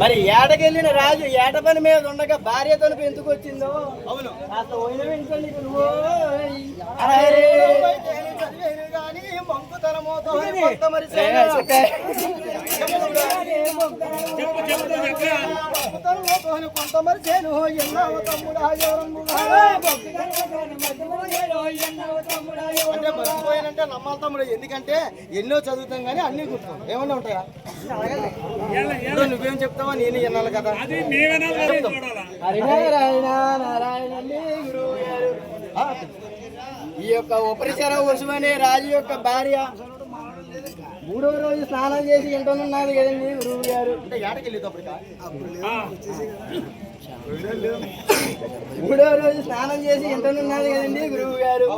మరి ఏటకెళ్ళిన రాజు ఏట పని మీద ఉండగా భార్యతో ఎందుకు వచ్చిందో. అవును కాస్త ఓయినవించండి నువ్వు. అంటే మర్చిపోయానంటే నమ్మాలి తమ్ముడు. ఎందుకంటే ఎన్నో చదువుతాం కానీ అన్ని గుర్తు ఏమన్నా ఉంటాయా? ఇప్పుడు నువ్వేం చెప్తావా నేను వినాలి కదా. ఈ యొక్క ఉపరిచర వసుమనే రాజు యొక్క భార్య 3వ రోజు స్నానం చేసి ఇంటనున్నది కదండి గురువు గారు. అంటే ఏటకెళ్ళేటప్పటికా 3వ రోజు స్నానం చేసి ఇంటనున్నది కదండి గురువు గారు.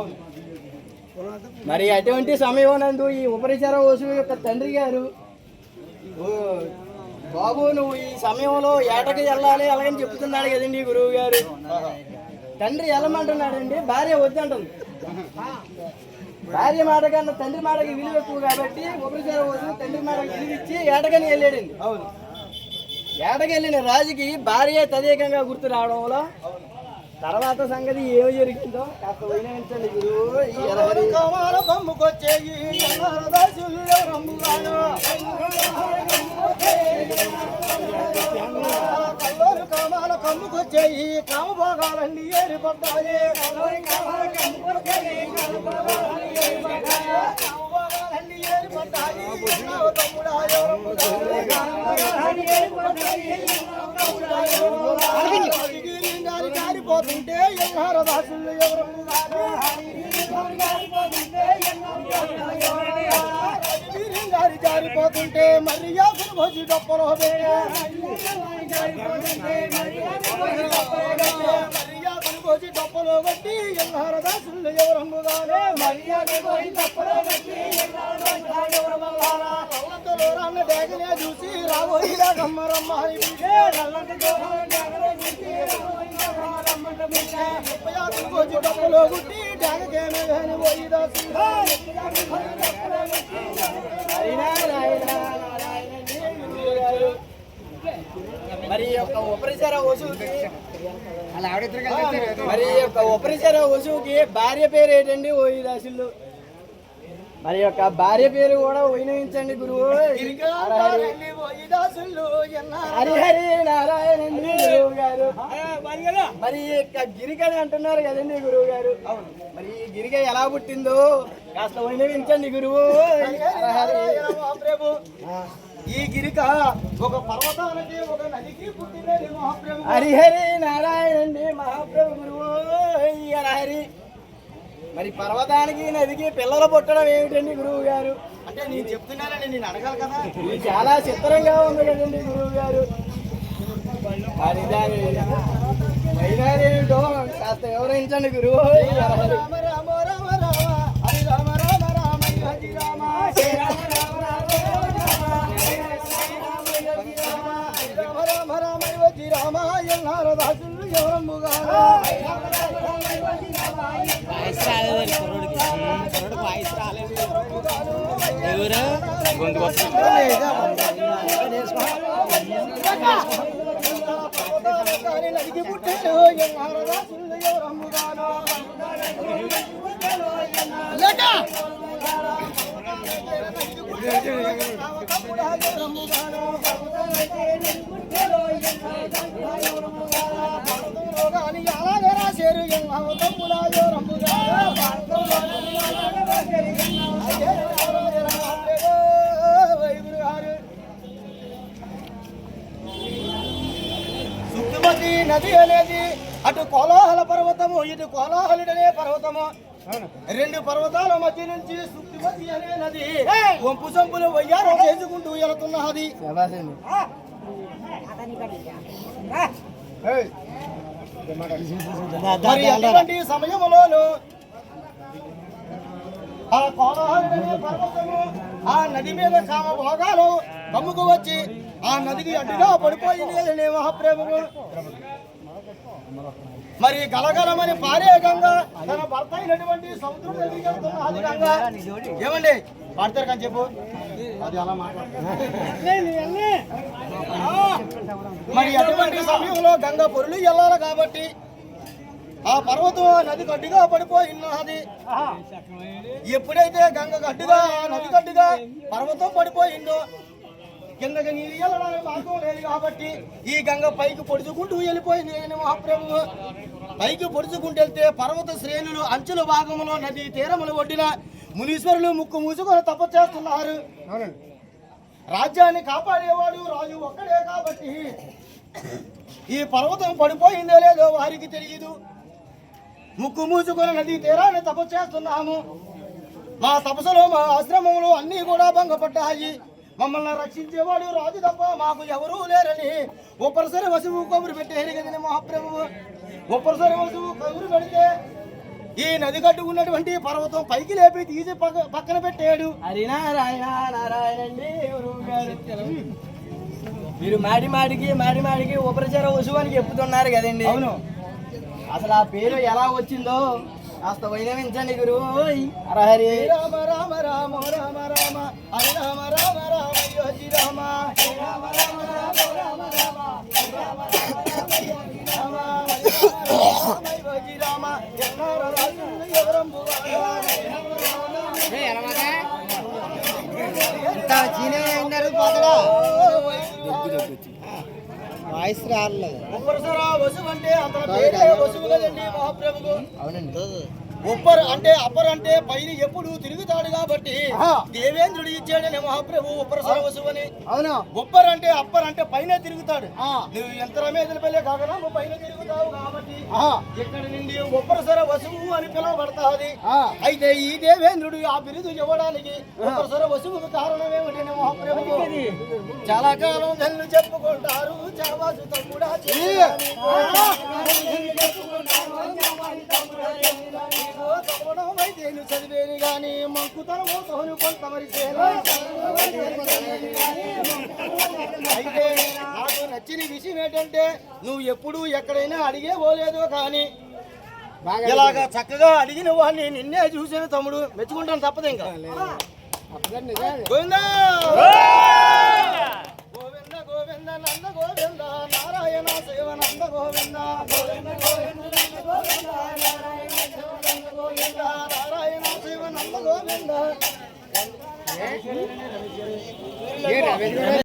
మరి అటువంటి సమయం నందు ఈ ఉపరిచర వసువు యొక్క తండ్రి గారు, బాబు నువ్వు ఈ సమయంలో ఏటకి వెళ్ళాలి అలాగని చెప్తున్నాడు కదండి గురువు గారు. తండ్రి వెళ్ళమంటున్నాడండి, భార్య వద్దంటుంది. భార్య మాట కన్నా తండ్రి మాటకి విలువ ఎక్కువ కాబట్టి ఉపరిచర వసువు తండ్రి మాటకి విలువ ఇచ్చి ఏటకని వెళ్ళాడండి. అవును ఏటకెళ్ళిన రాజుకి భార్య తదేకంగా గుర్తు రావడం వల్ల తర్వాత సంగతి ఏమి జరిగిందో కాస్త వినిపించండి గురువు. కమ్ముకొచ్చేయి కామభోగాలన్నీ ఏరిపడ్డాయి. జారిపోతుంటే ఎన్నార దాసులు ఎవరు జారిపోతుంటే మరి యాకులు వచ్చి గొప్పలో వచ్చి డప్పలో బట్టి ఎన్నార దాసులు ఎవరమ్ముగానే కళ్ళంతలో రాన్న డాగనే చూసి రాబోయిలా గమ్మరమ్మ వచ్చి డప్పలో గుట్టి డాగకేమే కానీ పోయి దాసు. మరి యొక్క ఉపరిచర వసువుకి భార్య పేరు ఏంటండి ఓయిదాసులు. మరి యొక్క భార్య పేరు కూడా వినిపించండి గురువు. హరిహరి నారాయణండి గురువు గారు. మరి యొక్క గిరికని అంటున్నారు కదండి గురువు గారు. మరి ఈ గిరిక ఎలా పుట్టిందో కాస్త వినిపించండి గురువు. ఈ గిరిక ఒక పర్వతానికి ఒక నదికి పుట్టినది మహాప్రభు. హరిహరి నారాయణండి మహాప్రభు గురువు. హరి మరి పర్వతానికి నదికి పిల్లలు పుట్టడం ఏమిటండి గురువు గారు? అంటే నేను చెప్తున్నానని నేను అడగాలి కదా. ఇది చాలా చిత్రంగా ఉంది కదండి గురువు గారు. మరి దాని ఏమిటో కాస్త వివరించండి గురువు. రామ రామ రామ రామ హరి రామ రామ రామ హరి రామ రామ రామ వజి రామ ఎన్నార దాసులు ఎవరమ్ముగా నదికి పుట్టారు ఎన్నార దాసులు ఎవరమ్ముగాను రాశారు తమ్ముడాయో రమ్ముగా సుక్తిమతి నది అనేది అటు కోలాహల పర్వతము ఇటు కోలాహలుడనే పర్వతము. 2 పర్వతాల మధ్య నుంచి సుక్తిమతి అనే నది వంపు సంపులు వయ్యారో చేసుకుంటూ వెళుతున్నది. మరి అటువంటి సమయంలోను ఆ కోలాహలుడనే పర్వతము ఆ నది మీద కామ భోగాలు కమ్ముకు వచ్చి ఆ నదికి అడ్డుగా పడిపోయింది మహాప్రభువు. మరి గలగలమని పారే గంగ తన భర్త అయినటువంటి సముద్రం దగ్గరికి వెళ్తున్న గంగ ఏమండి పాడతారు కానీ చెప్పు. అది అలా మాట్లాడుతుంది మరి అటువంటి సమయంలో గంగ పొరులు వెళ్ళాలి కాబట్టి ఆ పర్వతం నది గడ్డిగా పడిపోయినది. ఎప్పుడైతే గంగ గడ్డిగా నది గడ్డిగా పర్వతం పడిపోయిందో కిందకి నీళ్ళు వెళ్ళడానికి మార్గం లేదు కాబట్టి ఈ గంగ పైకి పొడుచుకుంటూ వెళ్ళిపోయింది. మహాప్రభు పైకి పొడుచుకుంటూ వెళ్తే పర్వత శ్రేణులు అంచుల భాగంలో నది తీరములు ఒడ్డిన మునీశ్వరులు ముక్కు మూసుకొని తపస్సు చేస్తున్నారు. రాజ్యాన్ని కాపాడేవాడు రాజు ఒక్కడే కాబట్టి ఈ పర్వతం పడిపోయిందో లేదో వారికి తెలియదు. ముక్కు మూసుకొని నది తీరాన్ని తపస్సు చేస్తున్నాము. మా తపస్సులో మా ఆశ్రమంలో అన్నీ కూడా భంగపడ్డాయి. మమ్మల్ని రక్షించేవాడు రాజు తప్ప మాకు ఎవరూ లేరని ఒప్పరిసరి వసువు కబురు పెట్టేది కదండి మహాప్రభువు. ఒప్పరిసరి వసువు కబురు పెడితే ఈ నది కట్టుకున్నటువంటి పర్వతం పైకి లేపి తీసి పక్కన పెట్టాడు. హరినారాయణ నారాయణండి గురువుగారు. మీరు మాడి మాడికి ఉపరచర వసువు అని చెప్తున్నారు కదండి. అవును. అసలు ఆ పేరు ఎలా వచ్చిందో కాస్త వైనవించండి గురువు. హరి రామ రామ రామ రామ రామ హరి రామ రామ రామ యోగి రామ రామ రామ రామ రామ రామ రామ రామ యోగి రామ ఎన్నార రాజులు ఎవరంబు వాయిస్ రాలేదు. ఒప్పరసరా వసువు అంటే అతని పేరే వసువు కదండి మహాప్రభుకు. అవునండి. ఉప్పర్ అంటే అప్పర్ అంటే పైన ఎప్పుడు తిరుగుతాడు కాబట్టి దేవేంద్రుడు ఇచ్చాడని మహాప్రభు ఉప్పరసర వసువు అని. అవును. ఉప్పర్ అంటే అప్పర్ అంటే పైన తిరుగుతాడు. నువ్వు యంత్రమేదల పల్లె కాకరాము పైన తిరుగుతావు కాబట్టి ఇక్కడ నుండి ఉప్పరసర వసువు అని పిలువబడతాది. అయితే ఈ దేవేంద్రుడు ఆ బిరుదు ఇవ్వడానికి ఉప్పరసర వసువుకు కారణం ఏమిటని మహాప్రభు చాలా కాలం జల్లు చెప్పుకుంటారు. చావాసు తమ్ముడా వైద్యులు చదివేది గాని మంకుతనము తోను కొంతమరి అయితే నాకు నచ్చిన విషయం ఏంటంటే నువ్వు ఎప్పుడు ఎక్కడైనా అడిగే పోలేదు కానీ ఇలాగా చక్కగా అడిగిన వాడిని నిన్నే చూసాను తమ్ముడు. మెచ్చుకుంటాను తప్పదు ఇంకా. గోవిందా గోవింద గోవింద నంద గోవింద నారాయణ శివ నంద గోవింద గోవింద గోవింద నంద గోవింద నారాయణ శివ నంద గోవింద నారాయణ శివ నంద గోవింద